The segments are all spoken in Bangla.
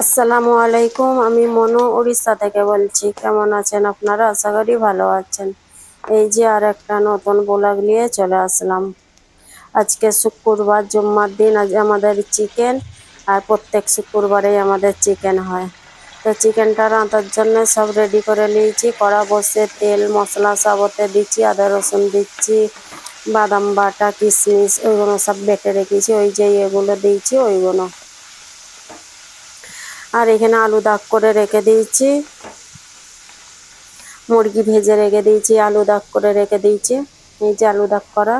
আসসালামু আলাইকুম। আমি মনু উড়িষ্যা থেকে বলছি। কেমন আছেন আপনারা? আশা করি ভালো আছেন। এই যে আর একটা নতুন ব্লগ নিয়ে চলে আসলাম। আজকে শুক্রবার, জুম্মার দিন। আজ আমাদের চিকেন, আর প্রত্যেক শুক্রবারেই আমাদের চিকেন হয়। তো চিকেনটা রাঁধার জন্য সব রেডি করে নিয়েছি। কড়া বসে তেল মশলা সব ওতে দিচ্ছি, আদা রসুন দিচ্ছি, বাদাম বাটা কিশমিশ ওইগুলো সব বেটে রেখেছি। ওই যে এগুলো দিয়েছি ওইগুলো। আর এখানে আলু দাগ করে রেখে দিয়েছি, মুরগি ভেজে রেখে দিয়েছি, আলু দাগ করে রেখে দিয়েছি। এই যে আলু দাগ করা।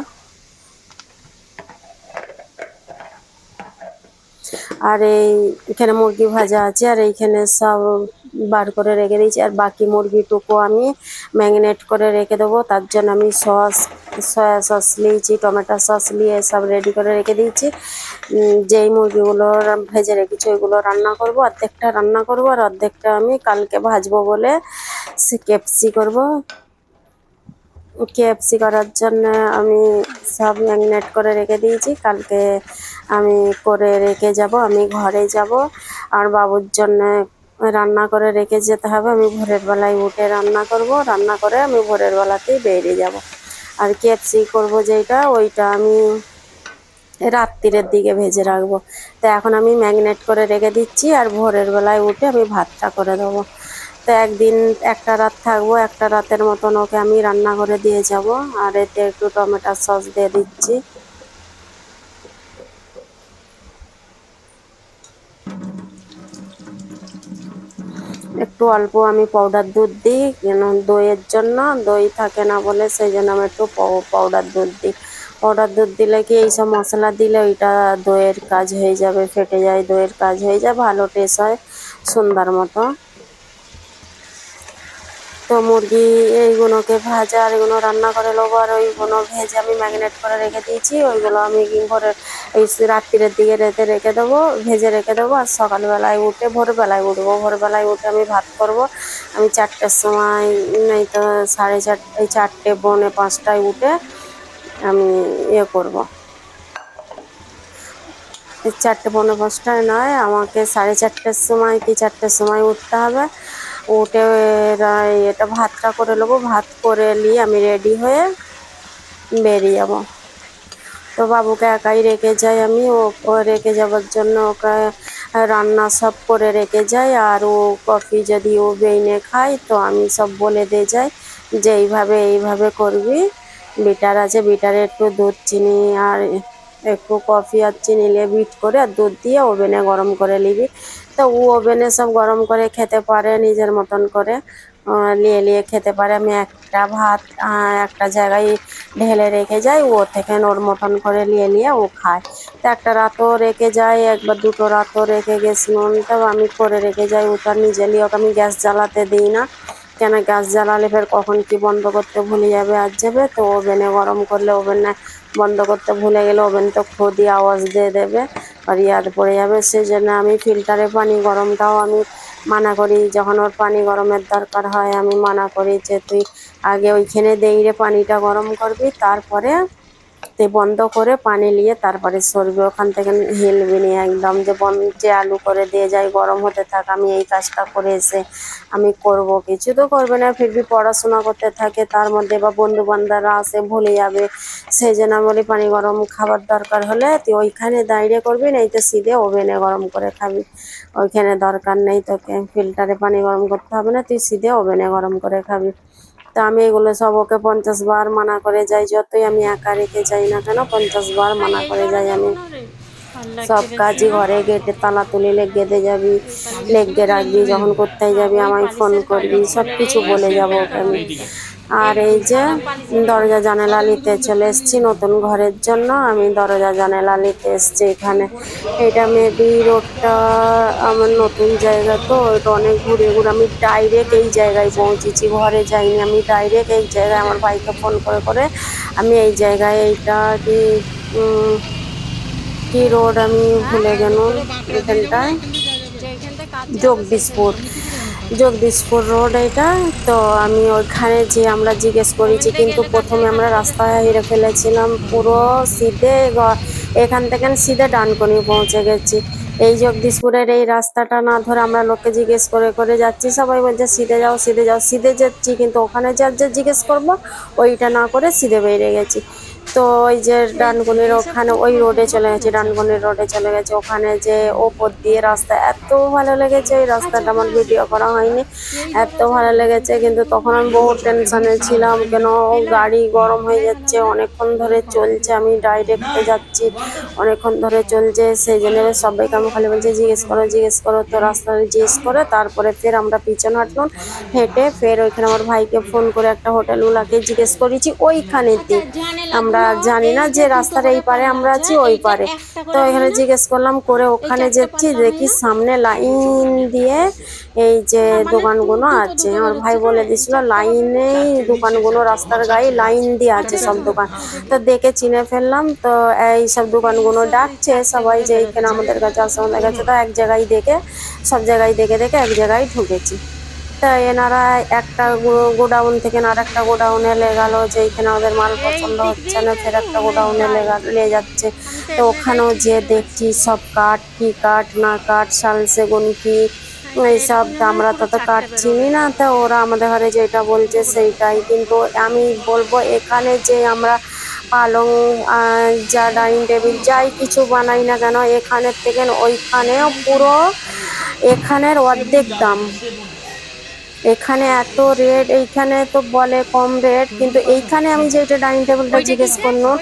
আর এখানে মুরগি ভাজা আছে, আর এইখানে সব বার করে রেখে দিয়েছি। আর বাকি মুরগিটুকু আমি ম্যারিনেট করে রেখে দেবো। তার জন্য আমি সয়া সস নিয়েছি, টমেটো সস নিয়ে সব রেডি করে রেখে দিয়েছি। যেই মুরগিগুলো ভেজে রেখেছি ওইগুলো রান্না করব, অর্ধেকটা রান্না করব আর অর্ধেকটা আমি কালকে ভাজবো বলে কেএফসি করব। কেএফসি করার জন্য আমি সব ম্যারিনেট করে রেখে দিয়েছি। কালকে আমি করে রেখে যাব, আমি ঘরে যাব। আর বাবুর জন্য রান্না করে রেখে যেতে হবে। আমি ভোরের বেলায় উঠে রান্না করব, রান্না করে আমি ভোরের বেলাতেই বেরিয়ে যাব। আর কেএফসি করব যেটা, ওইটা আমি রাত্রিরের দিকে ভেজে রাখবো। তো এখন আমি ম্যারিনেট করে রেখে দিচ্ছি, আর ভোরের বেলায় উঠে আমি ভাতটা করে দেবো। তো একদিন একটা রাত থাকবো, একটা রাতের মতন ওকে আমি রান্না করে দিয়ে যাব। আর এতে একটু টমেটো সস দিয়ে দিচ্ছি। একটু অল্প আমি পাউডার দুধ দিই, কেন দইয়ের জন্য, দই থাকে না বলে সেই জন্য আমি একটু পাউডার দুধ দিই। পাউডার দুধ দিলে কি এইসব মশলা দিলে ওইটা দইয়ের কাজ হয়ে যাবে, ফেটে যায়, দইয়ের কাজ হয়ে যায়, ভালো টেস্ট হয় সুন্দর মতো। তো মুরগি এইগুলোকে ভাজা আর এগুলো রান্না করে নেবো। আর ওইগুলো ভেজে আমি ম্যারিনেট করে রেখে দিয়েছি, ওইগুলো আমি ভোরের এই রাত্রিরের দিকে রেখে দেবো, ভেজে রেখে দেবো। আর সকালবেলায় উঠে ভোরবেলায় উঠবো, ভোরবেলায় উঠে আমি ভাত করব। আমি 4টের সময়, নাই তো 4:30, এই 4টে পৌনে 5টায় উঠে আমি করব। 4টে পৌনে 5টায় নয়, আমাকে 4:30টার সময় কি 4টের সময় উঠতে হবে। উঠে এটা ভাতটা করে নেবো, ভাত করে নিয়ে আমি রেডি হয়ে বেরিয়ে যাব। তো বাবুকে একাই রেখে যাই আমি, ও রেখে যাবার জন্য ওকে রান্না সব করে রেখে যাই। আর ও কফি যদি ও বেইনে খায় তো আমি সব বলে দিয়ে যাই যে এইভাবে করবি। বিটার আছে, বিটারে একটু দুধ চিনি আর একটু কফি আর চিনি নিয়ে বিট করে আর দুধ দিয়ে ওভেনে গরম করে নিবি। তো ও ওভেনে সব গরম করে খেতে পারে নিজের মতন করে, নিয়ে খেতে পারে। আমি একটা ভাত একটা জায়গায় ঢেলে রেখে যাই, ও থেকে ওর মতন করে নিয়ে ও খায়। তো একটা রাতও রেখে যাই, একবার দুটো রাতও রেখে গেছিলাম। তাও আমি করে রেখে যাই। ও তার নিজে নিয়ে ওকে আমি গ্যাস জ্বালাতে দিই না, কেন গ্যাস জ্বালালে ফের কখন কি বন্ধ করতে ভুলে যাবে আর যাবে। তো ওভেনে গরম করলে ওভেনে বন্ধ করতে ভুলে গেলে ওভেন তো খোদি আওয়াজ দিয়ে দেবে আর ইয়াদ পড়ে যাবে। সেই জন্য আমি ফিল্টারে পানি গরমটাও আমি মানা করি। যখন ওর পানি গরমের দরকার হয় আমি মানা করি যে তুই আগে ওইখানে দেইরে পানিটা গরম করবি, তারপরে বন্ধ করে পানি নিয়ে তারপরে সরবি। ওখান থেকে হিলবি নি একদম, যে আলু করে দিয়ে যাই গরম হতে থাক, আমি এই কাজটা করে এসে আমি করব। কিছু তো করবে না, ফিরবি পড়াশোনা করতে থাকে, তার মধ্যে বা বন্ধু বান্ধবরা আসে ভুলে যাবে। সেই জন্য আমি বলি পানি গরম খাবার দরকার হলে তুই ওইখানে দাঁড়িয়ে করবি, নাই তো সিধে ওভেনে গরম করে খাবি। ওইখানে দরকার নেই তোকে ফিল্টারে পানি গরম করতে হবে না, তুই সিধে ওভেনে গরম করে খাবি। তা আমি এগুলো সব ওকে 50 বার মানা করে যাই। যতই আমি একা রেখে যাই না কেন 50 বার মানা করে যাই আমি। সব কাজই ঘরে গেটে তালা তুলিলে গেঁদে যাবি, লেগে রাখবি, যখন কোথায় যাবি আমায় ফোন করবি, সব কিছু বলে যাবো ওকে আমি। আর এই যে দরজা জানালা নিতে চলে এসেছি নতুন ঘরের জন্য। আমি দরজা জানালা নিতে এসেছি এখানে। এটা মেবি রোডটা আমার নতুন জায়গা, তো এটা অনেক ঘুরে ঘুরে আমি ডাইরেক্ট এই জায়গায় পৌঁছেছি, ঘরে যাইনি। আমি ডাইরেক্ট এই জায়গায় আমার ভাইকে ফোন করে করে আমি এই জায়গায়, এইটা কি রোড আমি ভুলে গেলাম এখানটায়, জগদীশপুর, জগদীশপুর রোড এটা। তো আমি ওইখানে যে আমরা জিজ্ঞেস করেছি, কিন্তু প্রথমে আমরা রাস্তা হেরে ফেলেছিলাম পুরো সিধে, এখান থেকে সিধে ডানকুনি পৌঁছে গেছি। এই জগদীশপুরের এই রাস্তাটা না ধরে আমরা লোককে জিজ্ঞেস করে করে যাচ্ছি, সবাই বলছে সিধে যাও সিধে যাও, সিধে যাচ্ছি কিন্তু ওখানে যা যা জিজ্ঞেস করবো ওইটা না করে সিধে বেরিয়ে গেছি। তো ওই যে ডানকুনির ওখানে ওই রোডে চলে গেছি, ডানকুনির রোডে চলে গেছি, ওখানে যে ওপর দিয়ে রাস্তা এত ভালো লেগেছে, ওই রাস্তাটা আমার ভিডিও করা হয়নি, এত ভালো লেগেছে। কিন্তু তখন আমি বহু টেনশনে ছিলাম, কেন গাড়ি গরম হয়ে যাচ্ছে, অনেকক্ষণ ধরে চলছে, আমি ডাইরেক্টে যাচ্ছি, অনেকক্ষণ ধরে চলছে, সেই জন্য সবাইকে আমি খালি বলছি জিজ্ঞেস করো, তো রাস্তা জিজ্ঞেস করে তারপরে ফের আমরা পিছন হাঁটলাম, হেঁটে ফের ওইখানে আমার ভাইকে ফোন করে একটা হোটেল ওলাকে জিজ্ঞেস করেছি ওইখানেতে, আমরা জানি না যে রাস্তার এই পারে আমরা আছি ওই পারে। তো এখানে জিজ্ঞেস করলাম করে ওখানে যাচ্ছি, দেখি সামনে লাইন দিয়ে এই যে দোকানগুলো আছে, আমার ভাই বলে দিছিল লাইনেই দোকানগুলো, রাস্তার গায়ে লাইন দিয়ে আছে সব দোকান। তো দেখে চিনে ফেললাম, তো এই সব দোকানগুলো ডাকছে সবাই যে এইখানে আমাদের কাছে আসে আমাদের কাছে, তো এক জায়গায় দেখে সব জায়গায় দেখে দেখে এক জায়গায় ঢুকেছি। তা এনারা একটা গোডাউন থেকে আর একটা গোডাউনে গেল, যে এইখানে ওদের মাল পছন্দ হচ্ছে না, ফের একটা গোডাউনে নিয়ে যাচ্ছে। তো ওখানেও যে দেখছি সব কাঠ, কি কাঠ না কাঠ, শাল সেগুন কি এইসব, আমরা তো কাঠ চিনি না, তা ওরা আমাদের ঘরে যেটা বলছে সেইটাই। কিন্তু আমি বলবো এখানে যে আমরা পালং যা ডাইনিং টেবিল যাই কিছু বানাই না কেন, এখানের থেকে ওইখানেও পুরো এখানের অর্ধেক দাম। এখানে এত রেট, এইখানে তো বলে কম রেট, কিন্তু এইখানে আমি যেটা ডাইনিং টেবিলটা জিজ্ঞেস করলাম,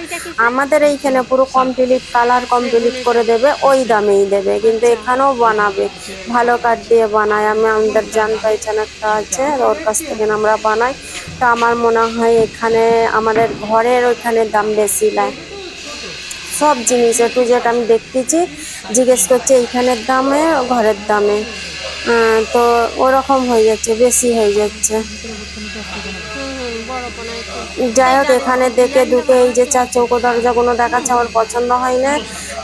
আমাদের এইখানে পুরো কমপ্লিট কালার কমপ্লিট করে দেবে, ওই দামেই দেবে, কিন্তু এখানেও বানাবে, ভালো কাঠ দিয়ে বানায়। আমাদের জান পাইচান একটা আছে, ওর কাছ থেকে আমরা বানাই। তো আমার মনে হয় এখানে আমাদের ঘরের ওইখানে দাম বেশি নেয়, সব জিনিস একটু যেটা আমি দেখতেছি জিজ্ঞেস করছে এইখানের দামে ঘরের দামে, তো ওরকম হয়ে যাচ্ছে, বেশি হয়ে যাচ্ছে। যাই হোক এখানে দেখে দুটো এই যে চার চৌকো দরজাগুলো দেখাচ্ছে, আমার পছন্দ হয় না,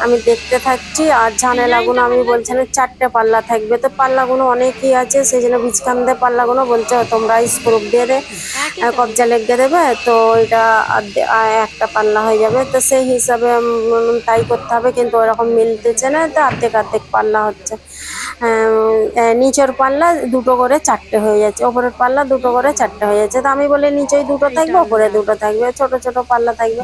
আমি দেখতে থাকছি। আর জানালাগুলো আমি বলছি না 4টে পাল্লা থাকবে, তো পাল্লাগুলো অনেকই আছে, সেই জন্য বিচকান দিয়ে পাল্লাগুলো বলছে তোমরা স্ক্রু দিয়ে কবজা লেগে দেবে, তো ওইটা একটা পাল্লা হয়ে যাবে। তো সেই হিসাবে তাই করতে হবে, কিন্তু ওরকম মিলতেছে না, তো অর্ধেক অর্ধেক পাল্লা হচ্ছে। নিচের পাল্লা দুটো করে 4টে হয়ে যাচ্ছে, ওপরের পাল্লা দুটো করে 4টে হয়ে যাচ্ছে। তো আমি বলি নিচেই দুটো থাকবে, ওপরে দুটো থাকবে, ছোট ছোট পাল্লা থাকবে,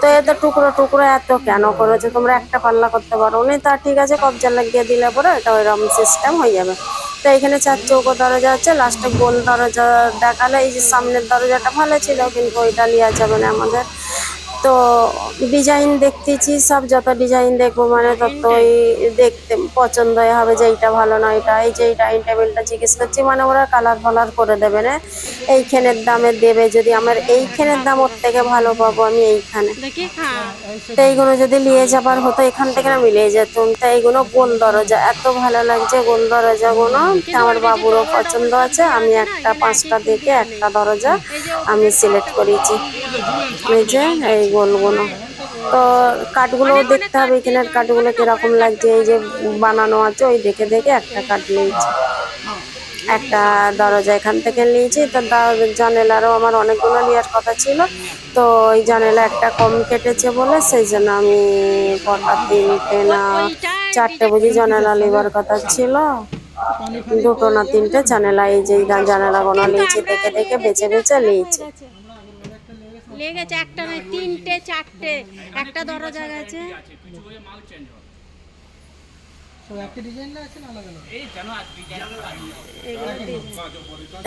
তো এত টুকরো টুকরো এত কেন করেছো, তোমরা একটা পাল্লা করতে পারো নি? তা ঠিক আছে কবজা লাগিয়ে দিলে পরে এটা ওইরকম সিস্টেম হয়ে যাবে। তো এখানে 4 চৌকো দরজা আছে, লাস্টে গোল দরজা দেখালে, এই যে সামনের দরজাটা ভালো ছিল কিন্তু ওইটা নেওয়া যাবে না আমাদের। তো ডিজাইন দেখতেছি, সব যত ডিজাইন দেখবো মানে ততই দেখতে পছন্দ হবে যে এইটা ভালো না এটা। এই যে এই ডাইনিং টেবিলটা জিজ্ঞেস করছি, মানে ওরা কালার ফালার করে দেবে না, এইখানের দামে দেবে, যদি আমার এইখানের দাম ওর থেকে ভালো পাবো আমি এইখানে। তো এইগুলো যদি নিয়ে যাবার হতো এখান থেকে আমি নিয়ে যেতাম। তো এইগুলো গোল দরজা এত ভালো লাগছে, গোল দরজাগুলো আমার বাবুরও পছন্দ আছে, আমি একটা 5টা দেখে একটা দরজা আমি সিলেক্ট করেছি, এই যে এই গোলগুলো। তো কাঠগুলো দেখতে হবে এখানের কাঠগুলো কিরকম লাগছে, এই যে বানানো আছে ওই দেখে দেখে একটা কাঠ নিয়েছি, একটা দরজা এখান থেকে নিয়েছি। তো জানালারও আমার অনেকগুলো নেওয়ার কথা ছিল, তো ওই জানালা একটা কম কেটেছে বলে সেই জন্য আমি কটা 3টে না 4টে বুঝি জানালা নেবার কথা ছিল, 2টো না 3টে জানালা, এই যে জানালাগুলো নিয়েছি দেখে দেখে বেছে বেছে নিয়েছি। লেগেছে একটা নয় 3টে 4টে, একটা দরজা গেছে।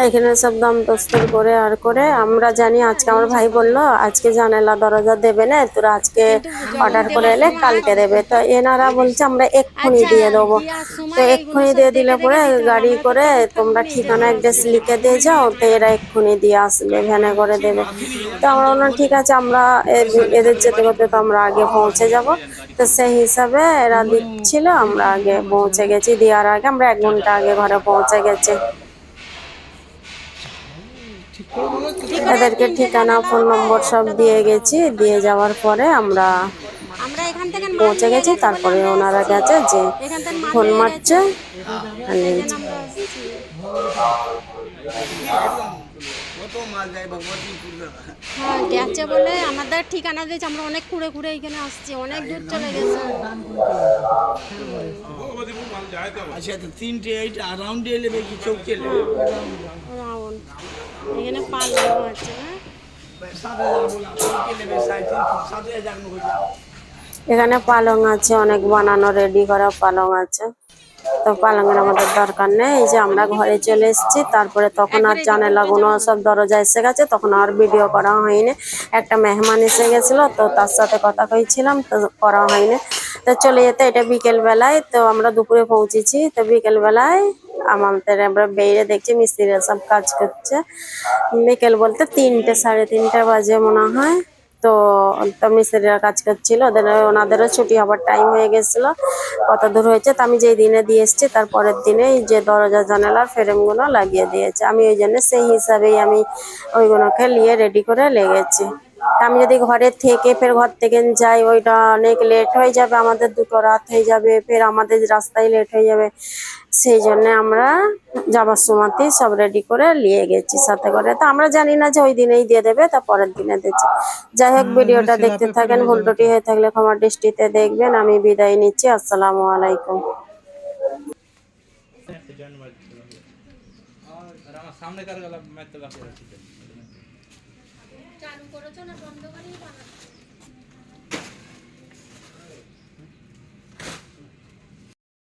এখানে সব দাম দস্তর করে আর করে আমরা জানি, আজকে আমার ভাই বললো আজকে জানালা দরজা দেবে না, তোরা আজকে অর্ডার করে এলে কালকে দেবে। তো এনারা বলছে আমরা এক্ষুনি দিয়ে দেবো, তো এক্ষুনি দিয়ে দিলে পরে গাড়ি করে তোমরা ঠিকানা অ্যাড্রেস লিখে দিয়ে যাও, তো এরা এক্ষুনি দিয়ে আসবে, ভ্যানে করে দেবে। তো আমরা বললাম ঠিক আছে, আমরা এদের যেতে করতে তো আমরা আগে পৌঁছে যাব। তো সেই হিসাবে এরা দিচ্ছিল, আমরা আগে পৌঁছে গেছি, দেওয়ার আগে আমরা 1 ঘন্টা আগে ঘরে পৌঁছে গেছি। এদেরকে ঠিকানা ফোন নম্বর সব দিয়ে গেছি, দিয়ে যাওয়ার পরে আমরা এখান থেকে পৌঁছে গেছি। তারপরে ওনারা গেছে যে ফোন মারছে, কত মাল যায় ভগবতী পুরো হ্যাঁ গেছে বলে আমাদের ঠিকানা দিয়েছে, আমরা অনেক ঘুরে ঘুরে এখানে আসছি, অনেক দূর চলে গেছে। আচ্ছা তো 3টে 8 রাউন্ডে এলে কি চৌক চলে রাউন্ড এখানে পাল্লাও আছে হ্যাঁ। 7,000 বলা চৌকে নেবে 3.5 7,000 নো হয়ে যাও এখানে পালং আছে, অনেক বানানো রেডি করা পালং আছে। তো পালঙের আমাদের দরকার নেই, এই যে আমরা ঘরে চলে এসেছি। তারপরে তখন আর জানালাগুলো সব দরজা এসে গেছে, তখন আর ভিডিও করা হয়নি। একটা মেহমান এসে গেছিল, তো তার সাথে কথা কইছিলাম, তো করা হয়নি। তো চলে যেতে এটা বিকেল বেলায়, তো আমরা দুপুরে পৌঁছেছি। তো বিকেল বেলায় আমাদের আমরা বেরিয়ে দেখছি মিস্ত্রিরা সব কাজ করছে। বিকেল বলতে 3টে 3:30 বাজে মনে হয়। তো তো মিস্ত্রিরা কাজ করছিল, ওনাদেরও ছুটি হবার টাইম হয়ে গেছিল। কত দূর হয়েছে, তো আমি যেই দিনে দিয়ে এসেছি তার পরের দিনে এই যে দরজা জানালার ফ্রেমগুলো লাগিয়ে দিয়েছে। আমি ওই জন্য সেই হিসাবেই আমি ওইগুলোকে নিয়ে রেডি করে লেগেছি। আমি যদি ঘরে থেকে ফের ঘর থেকে যাই, ওইটা অনেক লেট হয়ে যাবে, আমাদের 2টো রাত হয়ে যাবে, ফের আমাদের রাস্তায় লেট হয়ে যাবে। সেই জন্য আমরা যাবার সময়তেই সব রেডি করে নিয়ে গেছি সাথে করে। তো আমরা জানি না যে ওই দিনেই দিয়ে দেবে, তা পরের দিনে দিচ্ছে। যাই হোক, ভিডিওটা দেখতে থাকেন, ভুল ত্রুটি হয়ে থাকলে ক্ষমার দৃষ্টিতে দেখবেন। আমি বিদায় নিচ্ছি, আসসালামু আলাইকুম। আমার সামনে কার গেল ম্যাচ তো চালু করেছো না বন্ধ করেই বানাচ্ছো?